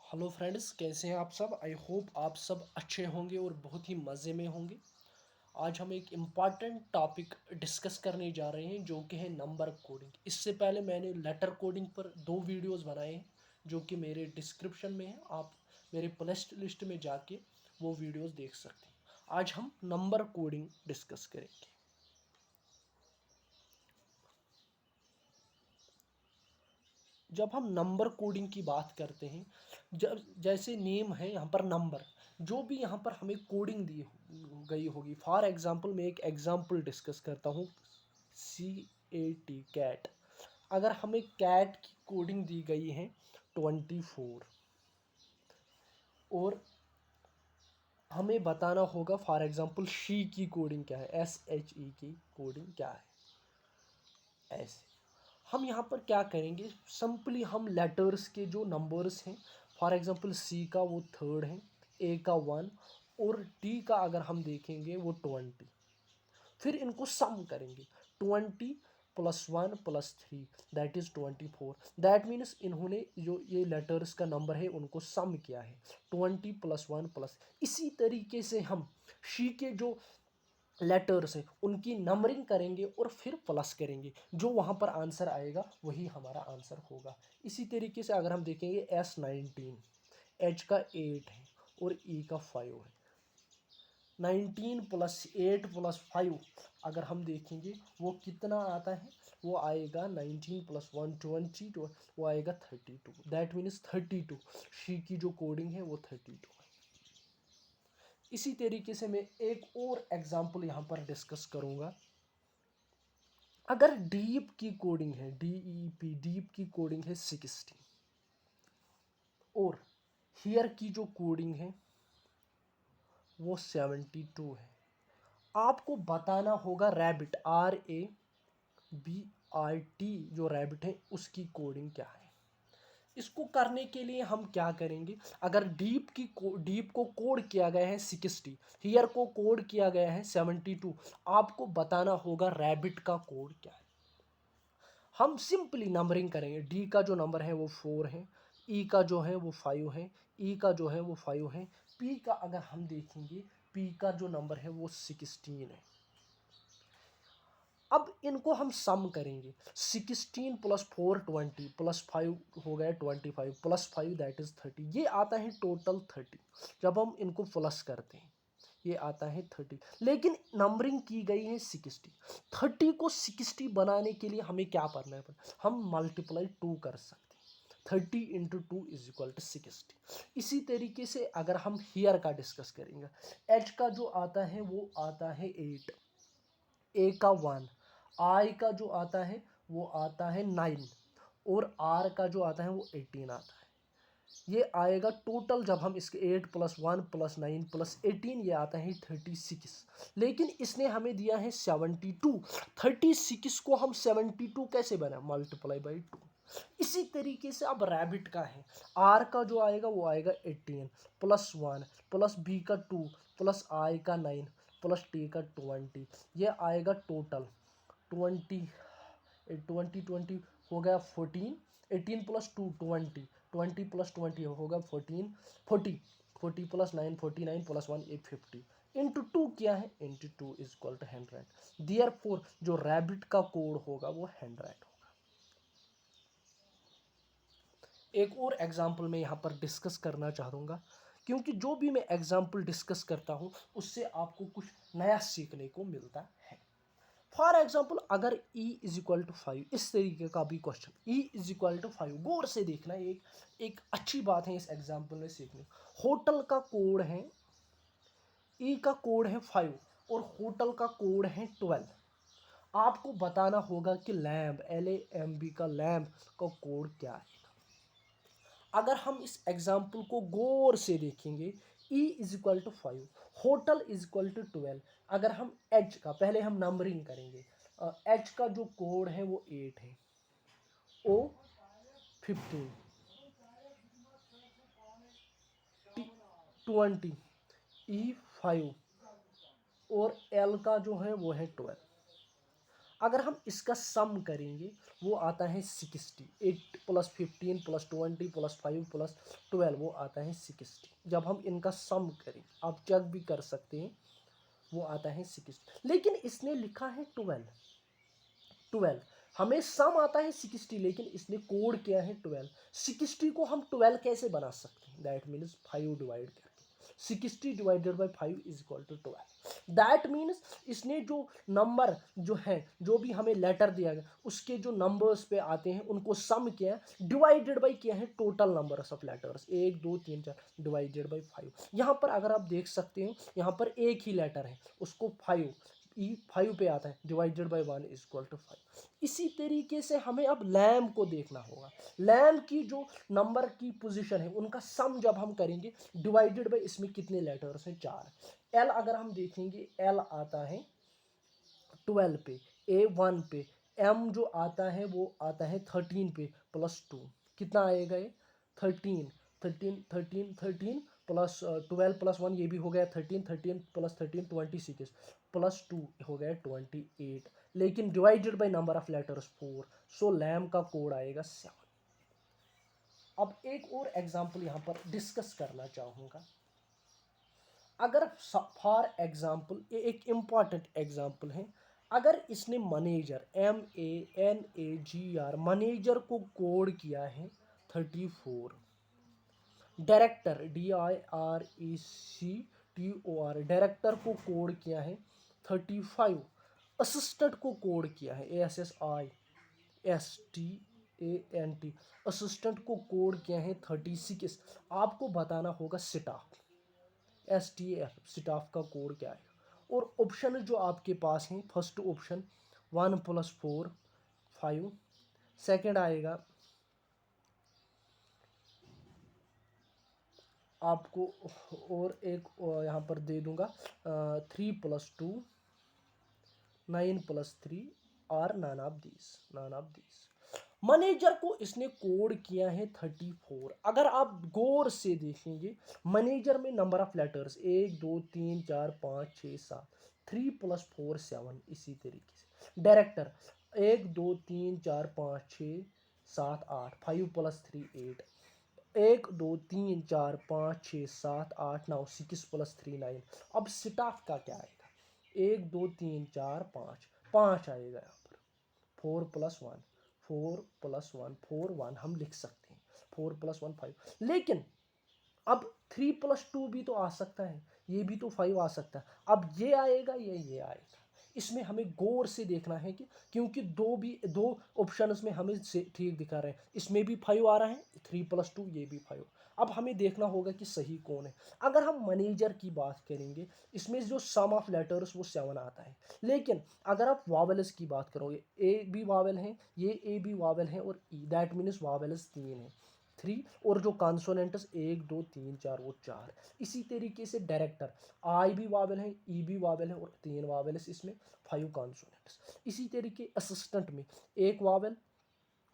Hello friends, कैसे हैं आप सब। आई होप आप सब अच्छे होंगे और बहुत ही मज़े में होंगे। आज हम एक इम्पॉर्टेंट टॉपिक डिस्कस करने जा रहे हैं जो कि है नंबर कोडिंग। इससे पहले मैंने लेटर कोडिंग पर 2 वीडियोस बनाए हैं जो कि मेरे डिस्क्रिप्शन में है। आप मेरे प्लेलिस्ट लिस्ट में जाके वो वीडियोस देख सकते हैं। आज हम नंबर कोडिंग डिस्कस करेंगे। जब हम नंबर कोडिंग की बात करते हैं, जब जैसे नेम है यहाँ पर नंबर, जो भी यहाँ पर हमें कोडिंग दी गई होगी। फॉर एग्जांपल मैं एक एग्जांपल डिस्कस करता हूँ। CAT cat. अगर हमें कैट की कोडिंग दी गई है 24 और हमें बताना होगा फॉर एग्जांपल शी की कोडिंग क्या है, SHE की कोडिंग क्या है। ऐसे हम यहाँ पर क्या करेंगे, सिंपली हम लेटर्स के जो नंबर्स हैं, फॉर एग्जांपल C का वो 3rd है, A का 1 और D का अगर हम देखेंगे वो 20। फिर इनको सम करेंगे। 20 + 1 + 3 दैट इज़ 24। दैट मीन्स इन्होंने जो ये लेटर्स का नंबर है उनको सम किया है। 20 + 1 + इसी तरीके से हम शी के जो लेटर्स हैं उनकी नंबरिंग करेंगे और फिर प्लस करेंगे। जो वहाँ पर आंसर आएगा वही हमारा आंसर होगा। इसी तरीके से अगर हम देखेंगे S19, H का 8 है और E का 5 है। 19 + 8 + 5 अगर हम देखेंगे वो कितना आता है, वो आएगा 19 + 1 20, वो आएगा 32। दैट मीन्स 32 शी की जो कोडिंग है वो 32 है। इसी तरीके से मैं एक और एग्जांपल यहाँ पर डिस्कस करूँगा। अगर डीप की कोडिंग है, DEP डीप की कोडिंग है 60 और हियर की जो कोडिंग है वो 72 है। आपको बताना होगा रैबिट RABIT जो रैबिट है उसकी कोडिंग क्या है। इसको करने के लिए हम क्या करेंगे, अगर डीप को कोड किया गया है 60, हियर को कोड किया गया है 72, आपको बताना होगा रैबिट का कोड क्या है। हम सिंपली नंबरिंग करेंगे। डी का जो नंबर है वो 4 है, ई का जो है वो 5 है, ई का जो है वो 5 है, पी का अगर हम देखेंगे पी का जो नंबर है वो 16 है। अब इनको हम सम करेंगे। 16 + 4 20 + 5 हो गया 25 + 5 दैट इज 30। ये आता है टोटल 30। जब हम इनको प्लस करते हैं ये आता है 30, लेकिन नंबरिंग की गई है 60। 30 को 60 बनाने के लिए हमें क्या करना है, हम मल्टीप्लाई 2 कर सकते हैं। 30 × 2 = 60। इसी तरीके से अगर हम हियर का डिस्कस करेंगे, एच का जो आता है वो आता है 8, ए का 1, आई का जो आता है वो आता है 9 और आर का जो आता है वो 18 आता है। ये आएगा टोटल, जब हम इसके 8 + 1 + 9 + 18 ये आता है 36। लेकिन इसने हमें दिया है 72। 36 को हम 72 कैसे बना, मल्टीप्लाई बाई 2। इसी तरीके से अब रैबिट का है, आर का जो आएगा वो आएगा 18 + 1 + बी का 2 + आई का 9 + टी का 20। ये आएगा टोटल 20 20 20 हो गया 14। 18 + 2 20, 20 + 20 होगा 14, 40 40 + 9 49 + 1 50 इंटू 2 किया है, इंटू 2 = 100। देयरफॉर जो रैबिट का कोड होगा वो 100 होगा। एक और एग्जाम्पल मैं यहाँ पर डिस्कस करना चाहूँगा, क्योंकि जो भी मैं एग्जाम्पल डिस्कस करता हूँ उससे आपको कुछ नया सीखने को मिलता है। फॉर एग्जाम्पल अगर E = 5, इस तरीके का भी क्वेश्चन, E = 5, गौर से देखना, एक अच्छी बात है इस एग्जाम्पल में सीखने। होटल का कोड है, E का कोड है 5 और होटल का कोड है 12। आपको बताना होगा कि लैम्ब LAMB का लैम्ब का कोड क्या है। अगर हम इस एग्जाम्पल को गौर से देखेंगे, E = 5, होटल = 12। अगर हम H का, पहले हम नंबरिंग करेंगे, H का जो कोड है वो 8 है, O 15, T 20, E 5 और L का जो है वो है 12। अगर हम इसका सम करेंगे वो आता है 60। 8 + 15 + 20 + 5 + 12 वो आता है 60। जब हम इनका सम करें, आप चेक भी कर सकते हैं, वो आता है 60। लेकिन इसने लिखा है 12। हमें सम आता है 60 लेकिन इसने कोड किया है 12। 60 को हम 12 कैसे बना सकते हैं? दैट मीन्स 5 डिवाइड करके 60 divided by 5 is equal to 12। That means इसने जो नंबर जो है, जो भी हमें लेटर दिया गया उसके जो नंबर्स पे आते हैं उनको सम किया है, डिवाइडेड बाई किया है total number of letters 1 2 3 4 divided by 5। यहाँ पर अगर आप देख सकते हैं यहाँ पर एक ही लेटर है, उसको 5 पे आता है, divided by 1 is equal to 5। इसी तरीके से हमें अब लैम्ब को देखना होगा। लैम्ब की जो नंबर की पोजीशन है उनका सम जब हम करेंगे, डिवाइडेड बाई इसमें कितने लेटर्स हैं? 4। एल अगर हम देखेंगे, एल आता है 12 पे, ए 1 पे, एम जो आता है वो आता है 13 पे +2। कितना आएगा ये? 13 13 13 13 प्लस 12 + 1 ये भी हो गया 13 13 + 13 26 +2 हो गया 28। लेकिन divided by number of letters 4, so lamb का कोड आएगा 7। अब एक और एग्जांपल यहाँ पर डिस्कस करना चाहूँगा। अगर फॉर एग्जांपल, ये एक इम्पॉर्टेंट एग्जांपल है, अगर इसने मैनेजर MANAGR मैनेजर को कोड किया है 34, डायरेक्टर DIRECTOR डायरेक्टर को कोड किया है 35, असिस्टेंट को कोड किया है ASSISTANT असिस्टेंट को कोड किया है 36। आपको बताना होगा स्टाफ, STF स्टाफ का कोड क्या है। और ऑप्शन जो आपके पास हैं, फर्स्ट ऑप्शन 1 + 4 5, सेकंड आएगा आपको, और एक यहाँ पर दे दूंगा 3 + 2 9 + 3 और none of these। मैनेजर को इसने कोड किया है 34। अगर आप गौर से देखेंगे, मैनेजर में नंबर ऑफ लेटर्स 1 2 3 4 5 6 7, 3 + 4 7। इसी तरीके से डायरेक्टर 1 2 3 4 5 6 7 8, 5 + 3 8, 1 2 3 4 5 6 7 8 9, 6 + 3 9। अब स्टाफ का क्या आएगा? 1 2 3 4 5 आएगा यहाँ पर। 4 + 1 4 + 1 4 1 हम लिख सकते हैं। 4 + 1 5। लेकिन अब 3 + 2 भी तो आ सकता है, ये भी तो 5 आ सकता है। अब ये आएगा, ये आएगा। इसमें हमें गौर से देखना है कि क्योंकि दो ऑप्शंस में हमें ठीक दिखा रहे हैं, इसमें भी 5 आ रहा है, 3 + 2 ये भी 5। अब हमें देखना होगा कि सही कौन है। अगर हम मैनेजर की बात करेंगे, इसमें जो सम ऑफ लेटर्स वो 7 आता है। लेकिन अगर आप वावेल्स की बात करोगे, ए भी वावेल है, ये ए भी वावेल है, और ई, दैट मीन्स वावेल्स 3 है 3, और जो कॉन्सोनेंट्स 1 2 3 4 वो 4। इसी तरीके से डायरेक्टर, आई भी वावेल है, ई भी वावेल है, और 3 वावेल्स, इसमें 5 कॉन्सोनेंट्स। इसी तरीके असिस्टेंट में 1 वावेल,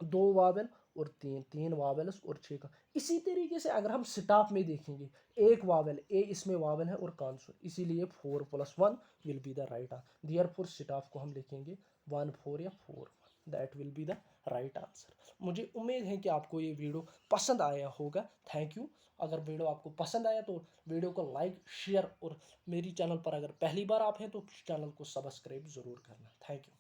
2 वावेल और 3 वावेल्स और 6 का। इसी तरीके से अगर हम स्टाफ में देखेंगे, 1 वावेल, ए इसमें वावेल है और कॉन्सोनेंट, इसीलिए 4 + 1 will be the right answer. Therefore staff को हम लिखेंगे 1 4 या 4 1, that will be the right answer. मुझे उम्मीद है कि आपको ये वीडियो पसंद आया होगा। Thank you. अगर वीडियो आपको पसंद आया तो वीडियो को लाइक शेयर, और मेरी चैनल पर अगर पहली बार आप हैं तो चैनल को सब्सक्राइब ज़रूर करना। Thank you.